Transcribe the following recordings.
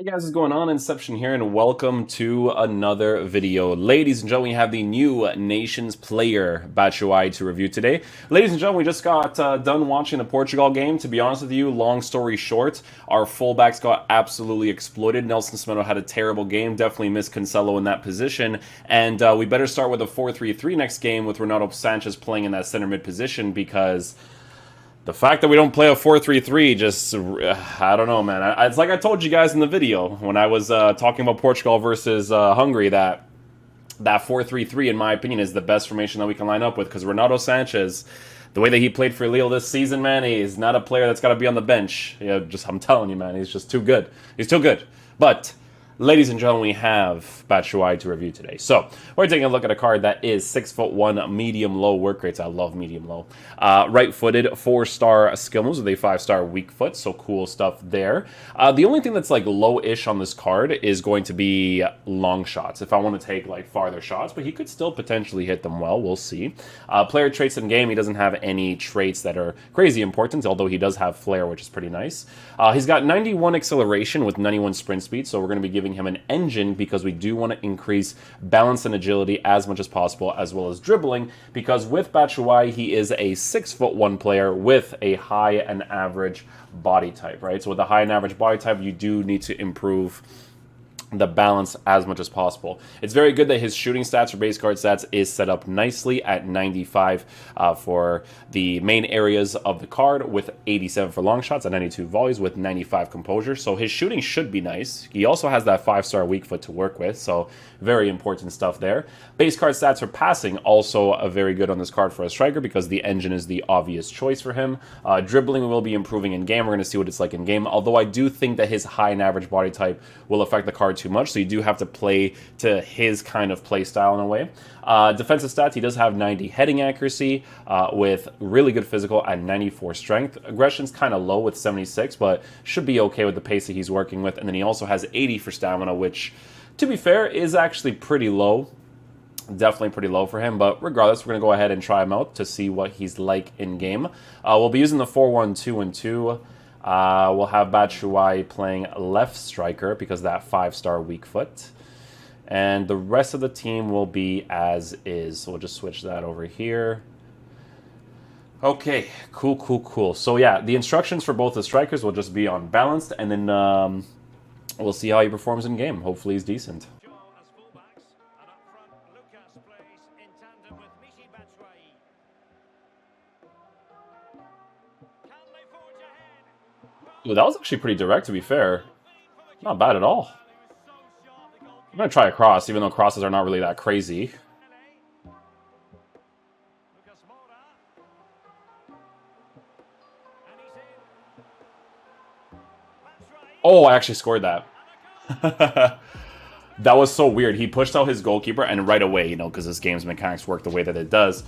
Hey guys, what's going on? Inception here, and welcome to another video. Ladies and gentlemen, we have the new Nations player, Batshuayi, to review today. Ladies and gentlemen, we just got done watching the Portugal game. To be honest with you, long story short, our fullbacks got absolutely exploited. Nelson Semedo had a terrible game, definitely missed Cancelo in that position, and we better start with a 4-3-3 next game with Renato Sanchez playing in that center mid position because the fact that we don't play a 4-3-3 just, I don't know, man. It's like I told you guys in the video when I was talking about Portugal versus Hungary that 4-3-3, in my opinion, is the best formation that we can line up with because Renato Sanchez, the way that he played for Lille this season, man, he is not a player that's got to be on the bench. Yeah, I'm telling you, man, he's just too good. He's too good. But ladies and gentlemen, we have Batshuayi to review today. So we're taking a look at a card that is 6'1", medium-low work rates. I love medium-low. Right-footed, 4-star skill moves with a 5-star weak foot, so cool stuff there. The only thing that's like low-ish on this card is going to be long shots. If I want to take like farther shots, but he could still potentially hit them well. We'll see. Player traits in game, he doesn't have any traits that are crazy important, although he does have flair, which is pretty nice. He's got 91 acceleration with 91 sprint speed, so we're going to be giving him an engine because we do want to increase balance and agility as much as possible, as well as dribbling, because with Batshuayi, he is a 6'1" player with a high and average body type, right? So with a high and average body type, you do need to improve the balance as much as possible. It's very good that his shooting stats or base card stats is set up nicely at 95 for the main areas of the card, with 87 for long shots and 92 volleys with 95 composure. So his shooting should be nice. He also has that 5-star weak foot to work with, so very important stuff there. Base card stats for passing also very good on this card for a striker because the engine is the obvious choice for him. Dribbling will be improving in game. We're going to see what it's like in game, although I do think that his high and average body type will affect the card too much, so you do have to play to his kind of play style in a way. Defensive stats, he does have 90 heading accuracy with really good physical at 94 strength. Aggression's kind of low with 76, but should be okay with the pace that he's working with. And then he also has 80 for stamina, which, to be fair, is actually pretty low. Definitely pretty low for him, but regardless, we're going to go ahead and try him out to see what he's like in game. We'll be using the 4-1-2-2. We'll have Batshuayi playing left striker because of that 5-star weak foot. And the rest of the team will be as is. So we'll just switch that over here. Okay, cool. So yeah, the instructions for both the strikers will just be on balanced, and then we'll see how he performs in game. Hopefully he's decent. Ooh, that was actually pretty direct, to be fair. Not bad at all. I'm going to try a cross, even though crosses are not really that crazy. Oh, I actually scored that. That was so weird. He pushed out his goalkeeper, and right away, you know, because this game's mechanics work the way that it does,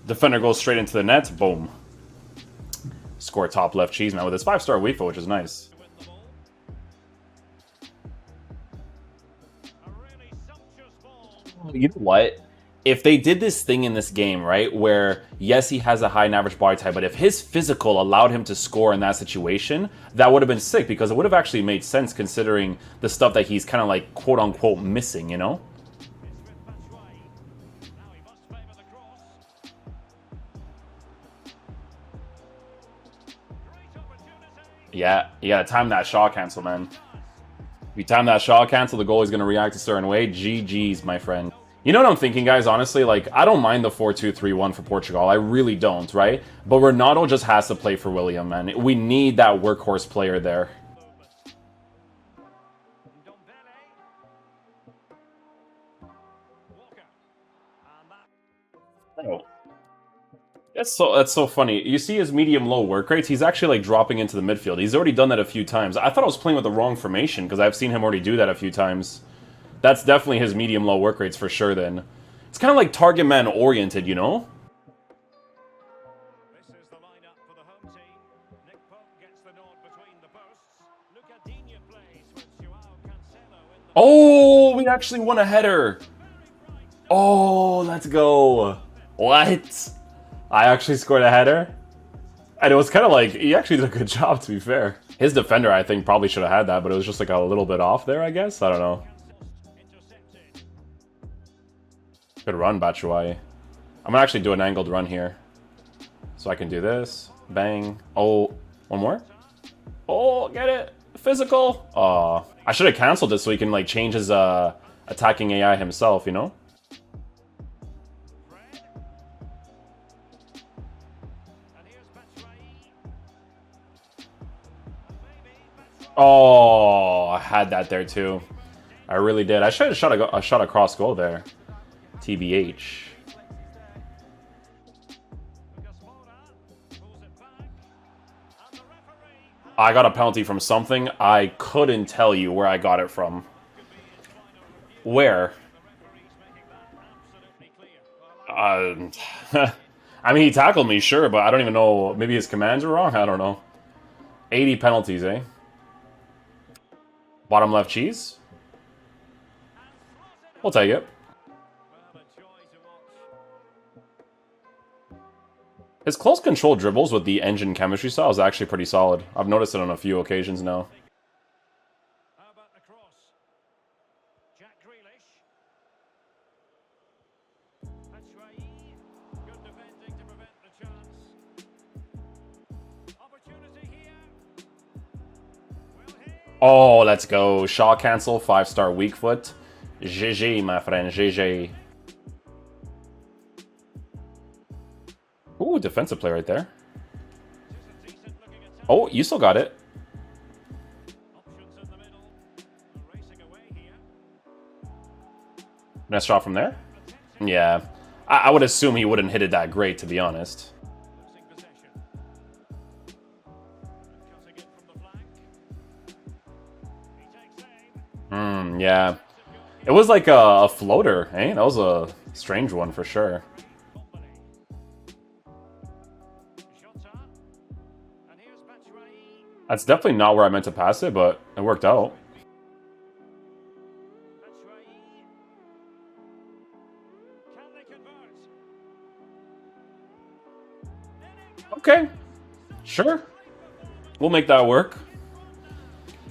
defender goes straight into the net, boom. Score top left cheese, man, with his 5-star weak foot, which is nice. You know what? If they did this thing in this game, right, where, yes, he has a high and average body type, but if his physical allowed him to score in that situation, that would have been sick, because it would have actually made sense considering the stuff that he's kind of like, quote-unquote, missing, you know? Yeah, you gotta time that shot cancel, man. If you time that shot cancel, the goalie's gonna react a certain way. GG's, my friend. You know what I'm thinking, guys? Honestly, like, I don't mind the 4-2-3-1 for Portugal. I really don't, right? But Ronaldo just has to play for William, man. We need that workhorse player there. Oh. That's so funny. You see his medium-low work rates, he's actually, like, dropping into the midfield. He's already done that a few times. I thought I was playing with the wrong formation, because I've seen him already do that a few times. That's definitely his medium-low work rates for sure, then. It's kind of like target man oriented, you know? Oh, we actually won a header. Oh, let's go. What? I actually scored a header? And it was kind of like, he actually did a good job, to be fair. His defender, I think, probably should have had that, but it was just like a little bit off there, I guess. I don't know. Good run, Batshuayi. I'm gonna actually do an angled run here. So I can do this. Bang. Oh, one more? Oh, get it. Physical. Oh, I should have canceled it so he can like change his attacking AI himself, you know? Oh, I had that there too. I really did. I should have shot a shot across goal there. TBH. I got a penalty from something. I couldn't tell you where I got it from. Where? I mean, he tackled me, sure, but I don't even know. Maybe his commands were wrong? I don't know. 80 penalties, eh? Bottom left cheese? We'll take it. His close control dribbles with the engine chemistry style is actually pretty solid. I've noticed it on a few occasions now. Oh, let's go. Shaw cancel, 5-star weak foot. GG, my friend, GG. Ooh, defensive play right there. Oh, you still got it. Nice shot from there. Yeah. I would assume he wouldn't hit it that great, to be honest. Yeah. It was like a floater, eh? That was a strange one for sure. That's definitely not where I meant to pass it, but it worked out. Okay. Sure. We'll make that work.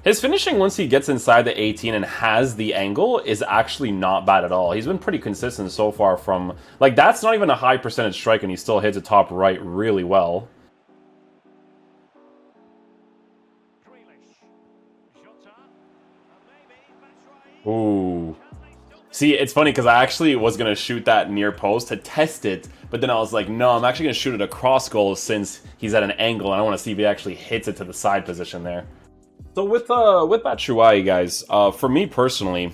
His finishing once he gets inside the 18 and has the angle is actually not bad at all. He's been pretty consistent so far from... Like, that's not even a high percentage strike and he still hits the top right really well. Ooh. See, it's funny because I actually was going to shoot that near post to test it, but then I was like, no, I'm actually going to shoot it across goal since he's at an angle and I want to see if he actually hits it to the side position there. So with Batshuayi, guys, for me personally,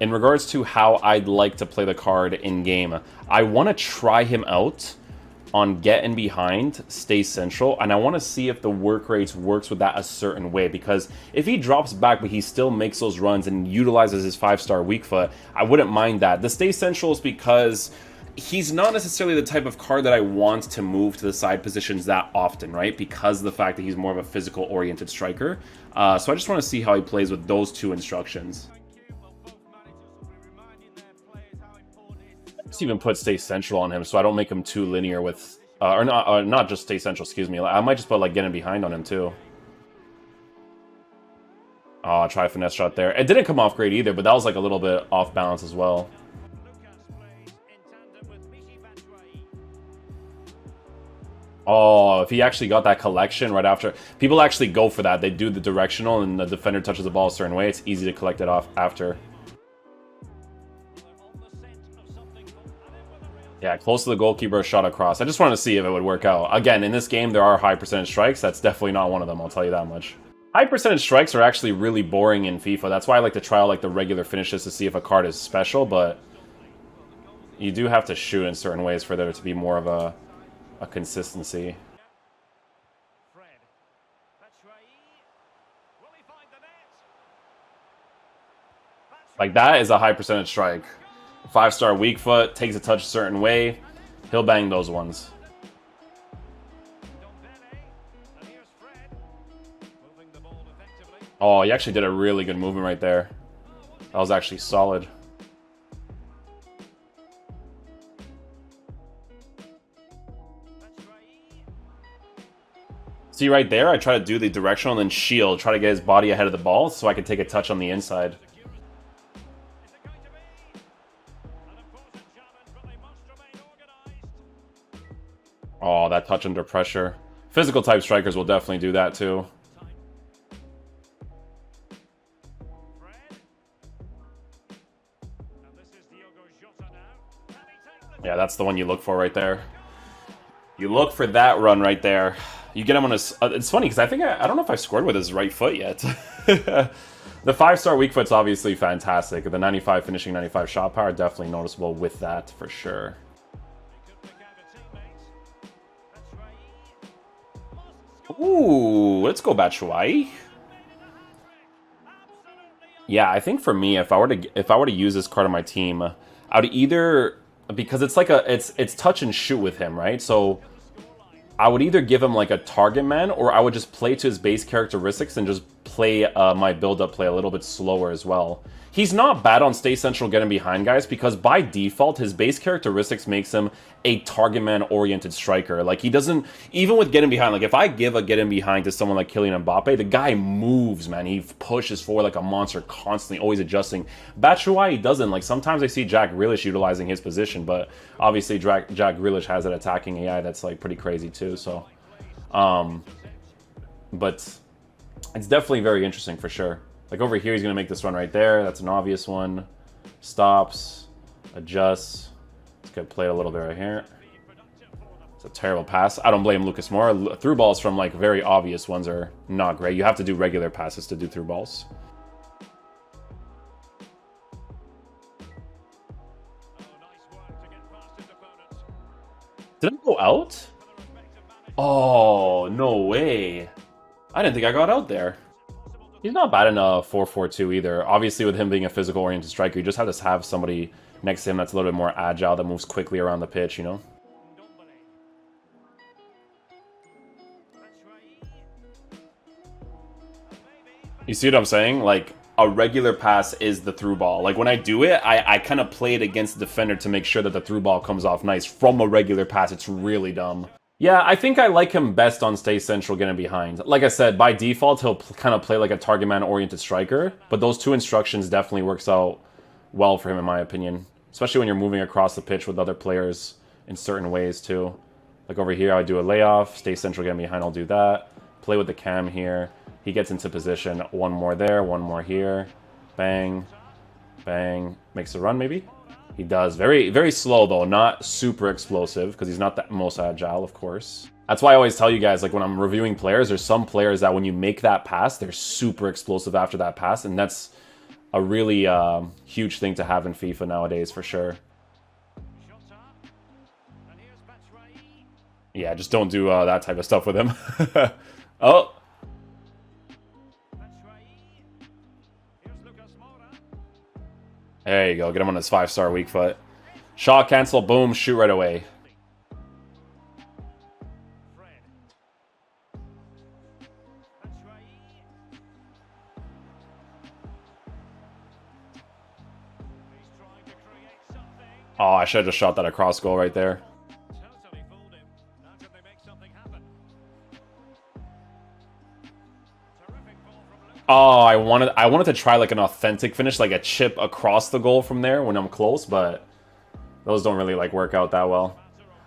in regards to how I'd like to play the card in-game, I want to try him out on get in behind, stay central, and I want to see if the work rates works with that a certain way, because if he drops back but he still makes those runs and utilizes his 5-star weak foot, I wouldn't mind that. The stay central is because he's not necessarily the type of card that I want to move to the side positions that often, right? Because of the fact that he's more of a physical-oriented striker. So I just want to see how he plays with those two instructions. Let's even put stay central on him so I don't make him too linear with... not just stay central, excuse me. I might just put, like, getting behind on him, too. Oh, try a finesse shot there. It didn't come off great either, but that was, like, a little bit off balance as well. Oh, if he actually got that collection right after... People actually go for that. They do the directional, and the defender touches the ball a certain way. It's easy to collect it off after. Yeah, close to the goalkeeper, shot across. I just wanted to see if it would work out. Again, in this game, there are high percentage strikes. That's definitely not one of them, I'll tell you that much. High percentage strikes are actually really boring in FIFA. That's why I like to try out like the regular finishes to see if a card is special, but you do have to shoot in certain ways for there to be more of a consistency. Like, that is a high percentage strike. 5-star weak foot, takes a touch a certain way. He'll bang those ones. Oh, he actually did a really good movement right there. That was actually solid. See right there, I try to do the directional and then shield, try to get his body ahead of the ball so I can take a touch on the inside. Oh, that touch under pressure. Physical type strikers will definitely do that too. Yeah, that's the one you look for right there. You look for that run right there. You get him on his... it's funny, because I think... I don't know if I scored with his right foot yet. The 5-star weak foot's obviously fantastic. The 95 finishing 95 shot power, definitely noticeable with that, for sure. Ooh, let's go Batshuayi. Yeah, I think for me, if I were to use this card on my team, I would either... because it's like it's touch and shoot with him, right? So I would either give him like a target man, or I would just play to his base characteristics and just play my build-up play a little bit slower as well. He's not bad on stay central getting behind guys, because by default his base characteristics makes him a target man oriented striker. Like, he doesn't, even with getting behind, like if I give a getting behind to someone like Kylian Mbappe, the guy moves, man. He pushes forward like a monster, constantly, always adjusting. Batshuayi doesn't. Like, sometimes I see Jack Grealish utilizing his position, but obviously Jack Grealish has an attacking AI that's like pretty crazy too. So but it's definitely very interesting for sure. Like over here, he's going to make this run right there. That's an obvious one. Stops, adjusts. Let's get played a little bit right here. It's a terrible pass. I don't blame Lucas Moura. Through balls from like very obvious ones are not great. You have to do regular passes to do through balls. Did I go out? Oh, no way. I didn't think I got out there. He's not bad in a 4-4-2 either. Obviously, with him being a physical-oriented striker, you just have to have somebody next to him that's a little bit more agile, that moves quickly around the pitch, you know? You see what I'm saying? Like, a regular pass is the through ball. Like, when I do it, I kind of play it against the defender to make sure that the through ball comes off nice. From a regular pass, it's really dumb. Yeah, I think I like him best on stay central getting behind. Like I said, by default, he'll kind of play like a target man-oriented striker, but those two instructions definitely works out well for him, in my opinion. Especially when you're moving across the pitch with other players in certain ways, too. Like over here, I would do a layoff, stay central getting behind, I'll do that. Play with the cam here. He gets into position, one more there, one more here. Bang, bang, makes a run maybe? He does. Very, very slow, though. Not super explosive, because he's not the most agile, of course. That's why I always tell you guys, like, when I'm reviewing players, there's some players that when you make that pass, they're super explosive after that pass, and that's a really huge thing to have in FIFA nowadays, for sure. Yeah, just don't do that type of stuff with him. Oh! There you go. Get him on his 5-star weak foot. Shot cancel. Boom. Shoot right away. Oh, I should have just shot that across goal right there. Oh, I wanted to try like an authentic finish, like a chip across the goal from there when I'm close, but those don't really like work out that well.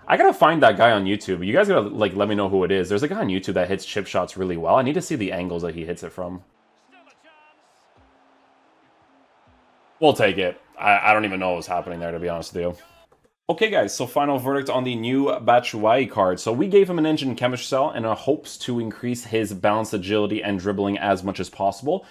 I gotta find that guy on YouTube. You guys gotta like let me know who it is. There's a guy on YouTube that hits chip shots really well. I need to see the angles that he hits it from. We'll take it. I don't even know what was happening there, to be honest with you. Okay guys, so final verdict on the new Batshuayi card. So we gave him an engine chemistry cell and hopes to increase his balance, agility, and dribbling as much as possible.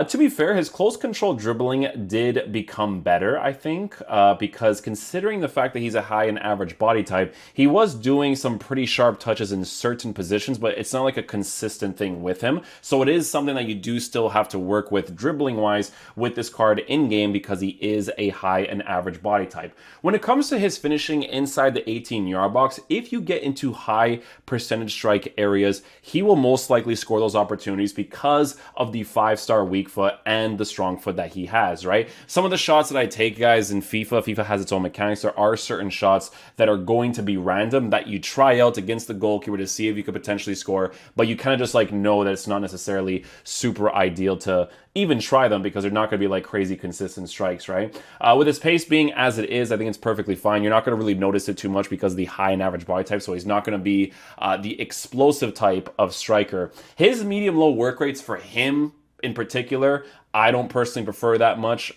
To be fair, his close control dribbling did become better, I think, because considering the fact that he's a high and average body type, he was doing some pretty sharp touches in certain positions, but it's not like a consistent thing with him. So it is something that you do still have to work with dribbling-wise with this card in-game because he is a high and average body type. When it comes to his finishing inside the 18-yard box, if you get into high percentage strike areas, he will most likely score those opportunities because of the 5-star weak foot and the strong foot that he has, right? Some of the shots that I take, guys, in FIFA has its own mechanics. There are certain shots that are going to be random that you try out against the goalkeeper to see if you could potentially score, but you kind of just like know that it's not necessarily super ideal to even try them because they're not going to be like crazy consistent strikes, right? With his pace being as it is, I think it's perfectly fine. You're not going to really notice it too much because of the high and average body type, so he's not going to be the explosive type of striker. His medium-low work rates for him in particular, I don't personally prefer that much.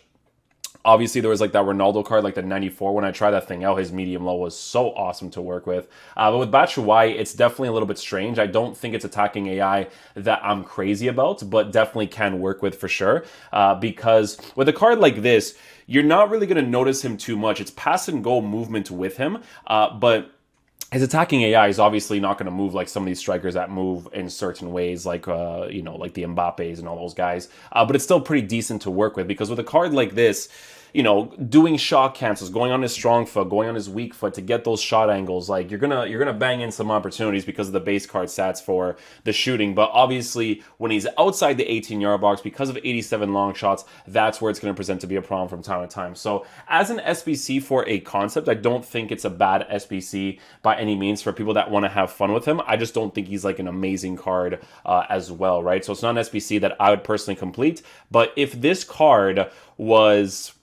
Obviously, there was like that Ronaldo card, like the 94. When I tried that thing out, his medium-low was so awesome to work with. But with Batshuayi, it's definitely a little bit strange. I don't think it's attacking AI that I'm crazy about, but definitely can work with for sure. Because with a card like this, you're not really going to notice him too much. It's pass and go movement with him, but his attacking AI is obviously not going to move like some of these strikers that move in certain ways, like, you know, like the Mbappes and all those guys. But it's still pretty decent to work with because with a card like this, you know, doing shot cancels, going on his strong foot, going on his weak foot to get those shot angles, like you're gonna bang in some opportunities because of the base card stats for the shooting. But obviously, when he's outside the 18-yard box, because of 87 long shots, that's where it's going to present to be a problem from time to time. So as an SBC for a concept, I don't think it's a bad SBC by any means for people that want to have fun with him. I just don't think he's like an amazing card as well, right? So it's not an SBC that I would personally complete. But if this card was,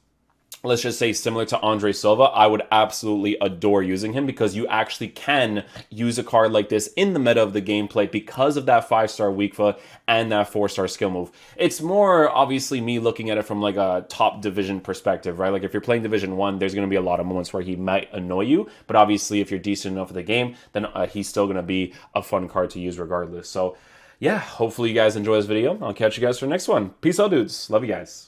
let's just say, similar to Andre Silva, I would absolutely adore using him because you actually can use a card like this in the meta of the gameplay because of that 5-star weak foot and that 4-star skill move. It's more obviously me looking at it from like a top division perspective, right? Like if you're playing Division 1, there's going to be a lot of moments where he might annoy you, but obviously if you're decent enough at the game, then he's still going to be a fun card to use regardless. So yeah, hopefully you guys enjoy this video. I'll catch you guys for the next one. Peace out, dudes. Love you guys.